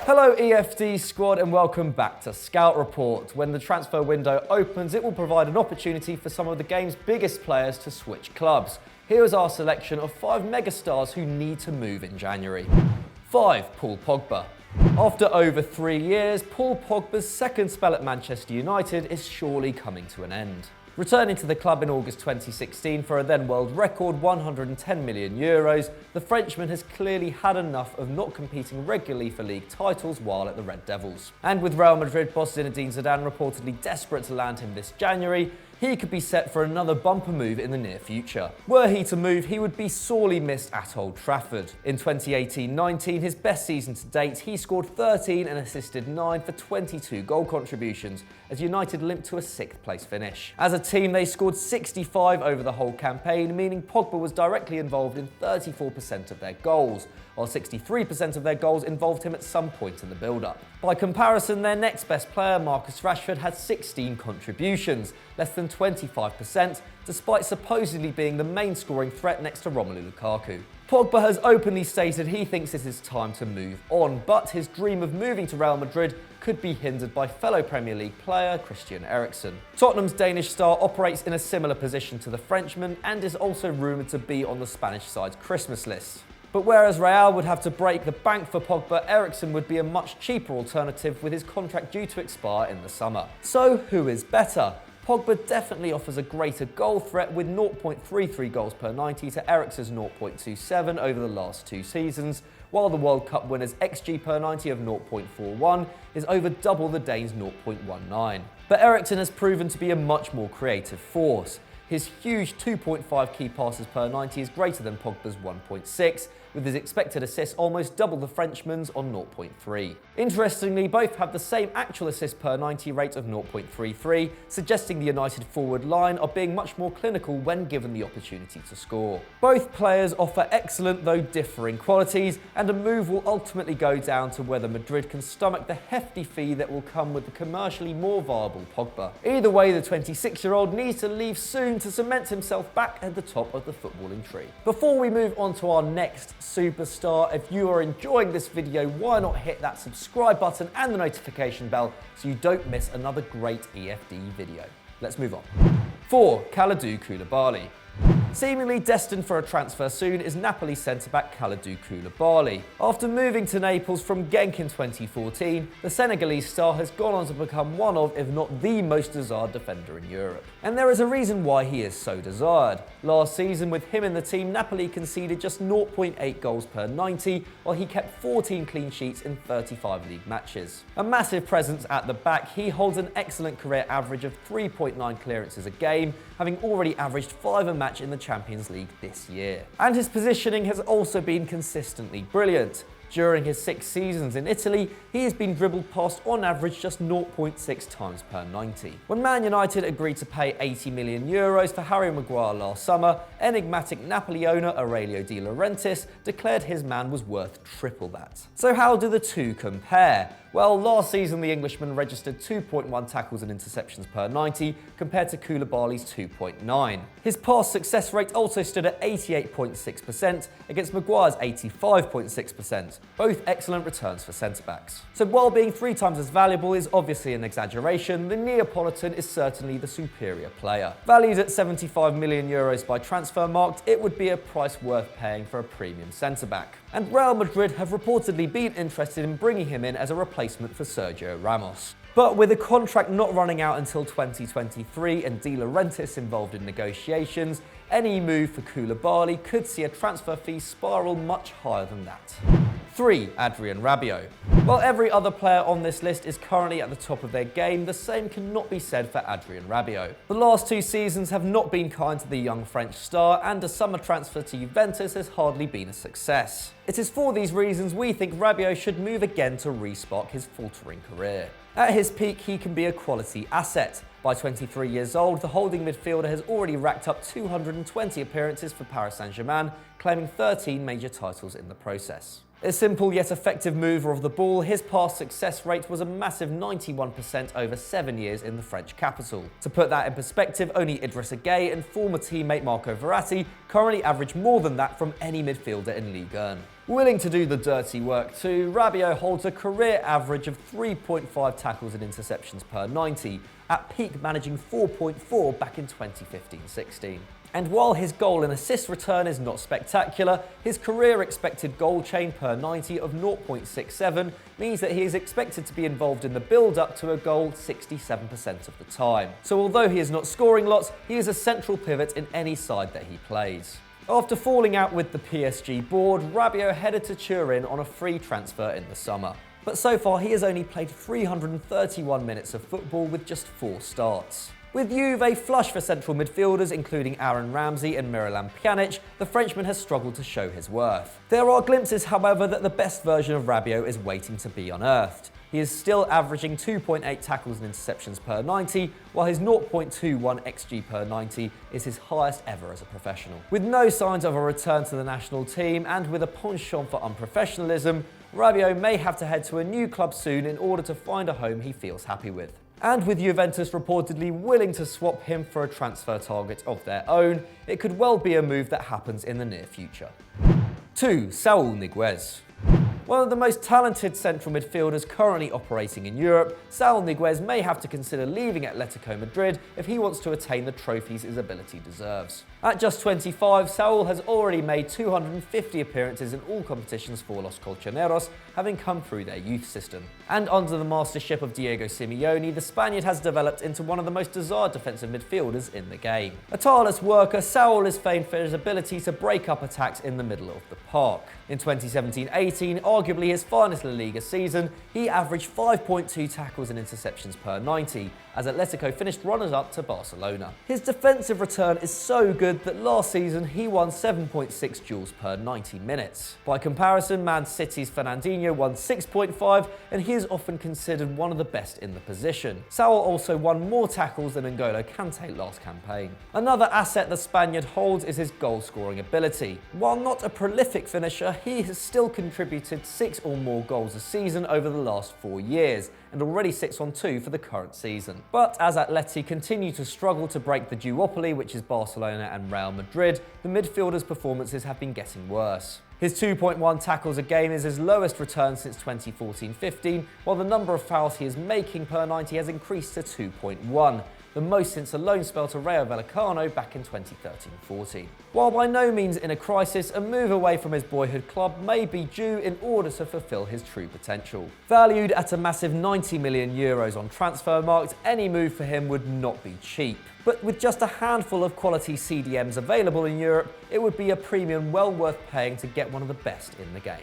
Hello EFD squad and welcome back to Scout Report. When the transfer window opens, it will provide an opportunity for some of the game's biggest players to switch clubs. Here is our selection of 5 megastars who need to move in January. 5. Paul Pogba. After over 3 years, Paul Pogba's second spell at Manchester United is surely coming to an end. Returning to the club in August 2016 for a then world record €110 million, the Frenchman has clearly had enough of not competing regularly for league titles while at the Red Devils. And with Real Madrid boss Zinedine Zidane reportedly desperate to land him this January, he could be set for another bumper move in the near future. Were he to move, he would be sorely missed at Old Trafford. In 2018-19, his best season to date, he scored 13 and assisted 9 for 22 goal contributions, as United limped to a 6th place finish. As a team, they scored 65 over the whole campaign, meaning Pogba was directly involved in 34% of their goals, while 63% of their goals involved him at some point in the build-up. By comparison, their next best player, Marcus Rashford, had 16 contributions, less than 25%, despite supposedly being the main scoring threat next to Romelu Lukaku. Pogba has openly stated he thinks it is time to move on, but his dream of moving to Real Madrid could be hindered by fellow Premier League player Christian Eriksen. Tottenham's Danish star operates in a similar position to the Frenchman and is also rumoured to be on the Spanish side's Christmas list. But whereas Real would have to break the bank for Pogba, Eriksen would be a much cheaper alternative with his contract due to expire in the summer. So who is better? Pogba definitely offers a greater goal threat with 0.33 goals per 90 to Eriksen's 0.27 over the last 2 seasons, while the World Cup winner's XG per 90 of 0.41 is over double the Dane's 0.19. But Eriksen has proven to be a much more creative force. His huge 2.5 key passes per 90 is greater than Pogba's 1.6, with his expected assists almost double the Frenchman's on 0.3. Interestingly, both have the same actual assist per 90 rate of 0.33, suggesting the United forward line are being much more clinical when given the opportunity to score. Both players offer excellent though differing qualities, and a move will ultimately go down to whether Madrid can stomach the hefty fee that will come with the commercially more viable Pogba. Either way, the 26-year-old needs to leave soon to cement himself back at the top of the footballing tree. Before we move on to our next superstar, if you are enjoying this video, why not hit that subscribe button and the notification bell so you don't miss another great EFD video. Let's move on. 4. Khalid Coulibaly. Seemingly destined for a transfer soon is Napoli centre-back Khalid Coulibaly. After moving to Naples from Genk in 2014, the Senegalese star has gone on to become one of, if not the most desired defender in Europe. And there is a reason why he is so desired. Last season, with him in the team, Napoli conceded just 0.8 goals per 90, while he kept 14 clean sheets in 35 league matches. A massive presence at the back, he holds an excellent career average of 3.9 clearances a game, having already averaged 5 a match in the Champions League this year. And his positioning has also been consistently brilliant. During his 6 seasons in Italy, he has been dribbled past on average just 0.6 times per 90. When Man United agreed to pay €80 million for Harry Maguire last summer, enigmatic Napoli owner Aurelio De Laurentiis declared his man was worth triple that. So how do the two compare? Well, last season the Englishman registered 2.1 tackles and interceptions per 90 compared to Coulibaly's 2.9. His pass success rate also stood at 88.6% against Maguire's 85.6%, both excellent returns for centre-backs. So while being 3 times as valuable is obviously an exaggeration, the Neapolitan is certainly the superior player. Valued at €75 million by Transfermarkt, it would be a price worth paying for a premium centre-back. And Real Madrid have reportedly been interested in bringing him in as a replacement for Sergio Ramos. But with a contract not running out until 2023 and De Laurentiis involved in negotiations, any move for Coulibaly could see a transfer fee spiral much higher than that. 3. Adrien Rabiot. While every other player on this list is currently at the top of their game, the same cannot be said for Adrien Rabiot. The last 2 seasons have not been kind to the young French star, and a summer transfer to Juventus has hardly been a success. It is for these reasons we think Rabiot should move again to re-spark his faltering career. At his peak, he can be a quality asset. By 23 years old, the holding midfielder has already racked up 220 appearances for Paris Saint-Germain, claiming 13 major titles in the process. A simple yet effective mover of the ball, his pass success rate was a massive 91% over 7 years in the French capital. To put that in perspective, only Idrissa Gueye and former teammate Marco Verratti currently average more than that from any midfielder in Ligue 1. Willing to do the dirty work too, Rabiot holds a career average of 3.5 tackles and interceptions per 90, at peak managing 4.4 back in 2015-16. And while his goal and assist return is not spectacular, his career expected goal chain per 90 of 0.67 means that he is expected to be involved in the build-up to a goal 67% of the time. So although he is not scoring lots, he is a central pivot in any side that he plays. After falling out with the PSG board, Rabiot headed to Turin on a free transfer in the summer. But so far he has only played 331 minutes of football with just 4 starts. With Juve flush for central midfielders, including Aaron Ramsey and Miralem Pjanic, the Frenchman has struggled to show his worth. There are glimpses, however, that the best version of Rabiot is waiting to be unearthed. He is still averaging 2.8 tackles and interceptions per 90, while his 0.21 XG per 90 is his highest ever as a professional. With no signs of a return to the national team and with a penchant for unprofessionalism, Rabiot may have to head to a new club soon in order to find a home he feels happy with. And with Juventus reportedly willing to swap him for a transfer target of their own, it could well be a move that happens in the near future. 2. Saúl Ñíguez. One of the most talented central midfielders currently operating in Europe, Saúl Ñíguez may have to consider leaving Atletico Madrid if he wants to attain the trophies his ability deserves. At just 25, Saúl has already made 250 appearances in all competitions for Los Colchoneros, having come through their youth system. And under the mastership of Diego Simeone, the Spaniard has developed into one of the most desired defensive midfielders in the game. A tireless worker, Saúl is famed for his ability to break up attacks in the middle of the park. In 2017-18, arguably his finest La Liga season, he averaged 5.2 tackles and interceptions per 90, as Atletico finished runners-up to Barcelona. His defensive return is so good that last season he won 7.6 duels per 90 minutes. By comparison, Man City's Fernandinho won 6.5, and he is often considered one of the best in the position. Saúl also won more tackles than N'Golo Kante last campaign. Another asset the Spaniard holds is his goal-scoring ability. While not a prolific finisher, he has still contributed 6 or more goals a season over the last 4 years, and already sits on 2 for the current season. But as Atleti continue to struggle to break the duopoly, which is Barcelona and Real Madrid, the midfielder's performances have been getting worse. His 2.1 tackles a game is his lowest return since 2014-15, while the number of fouls he is making per 90 has increased to 2.1. The most since a loan spell to Rayo Vallecano back in 2013-14. While by no means in a crisis, a move away from his boyhood club may be due in order to fulfill his true potential. Valued at a massive 90 million euros on Transfermarkt, any move for him would not be cheap. But with just a handful of quality CDMs available in Europe, it would be a premium well worth paying to get one of the best in the game.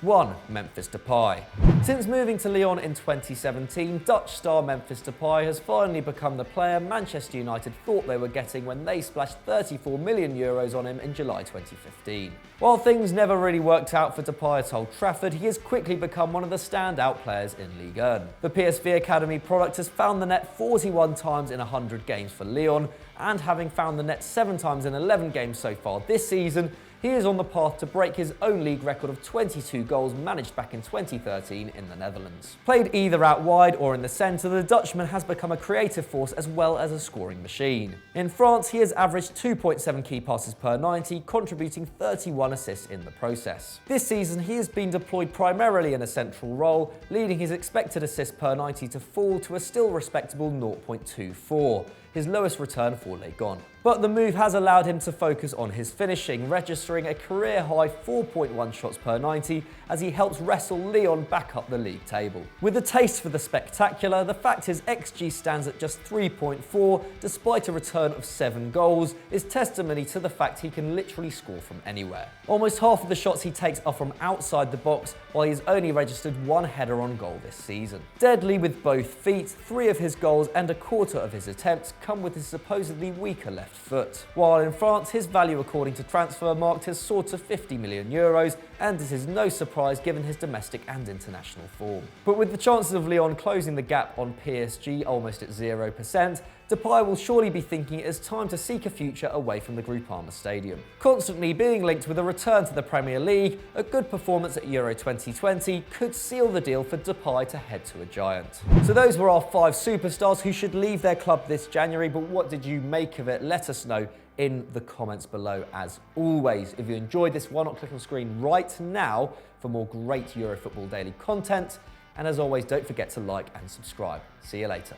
1. Memphis Depay. Since moving to Lyon in 2017, Dutch star Memphis Depay has finally become the player Manchester United thought they were getting when they splashed 34 million euros on him in July 2015. While things never really worked out for Depay at Old Trafford, he has quickly become one of the standout players in Ligue 1. The PSV Academy product has found the net 41 times in 100 games for Lyon, and having found the net 7 times in 11 games so far this season, he is on the path to break his own league record of 22 goals managed back in 2013 in the Netherlands. Played either out wide or in the centre, the Dutchman has become a creative force as well as a scoring machine. In France, he has averaged 2.7 key passes per 90, contributing 31 assists in the process. This season, he has been deployed primarily in a central role, leading his expected assists per 90 to fall to a still respectable 0.24. His lowest return for Ligue 1. But the move has allowed him to focus on his finishing, registering a career-high 4.1 shots per 90 as he helps wrestle Lyon back up the league table. With a taste for the spectacular, the fact his XG stands at just 3.4 despite a return of 7 goals is testimony to the fact he can literally score from anywhere. Almost half of the shots he takes are from outside the box, while he's only registered 1 header on goal this season. Deadly with both feet, 3 of his goals and a quarter of his attempts come with his supposedly weaker left foot. While in France, his value according to Transfermarkt has soared to 50 million euros, and this is no surprise given his domestic and international form. But with the chances of Lyon closing the gap on PSG almost at 0%, Depay will surely be thinking it is time to seek a future away from the Groupama Stadium. Constantly being linked with a return to the Premier League, a good performance at Euro 2020 could seal the deal for Depay to head to a giant. So those were our 5 superstars who should leave their club this January, but what did you make of it? Let us know in the comments below as always. If you enjoyed this, why not click on screen right now for more great Euro Football Daily content? And as always, don't forget to like and subscribe. See you later.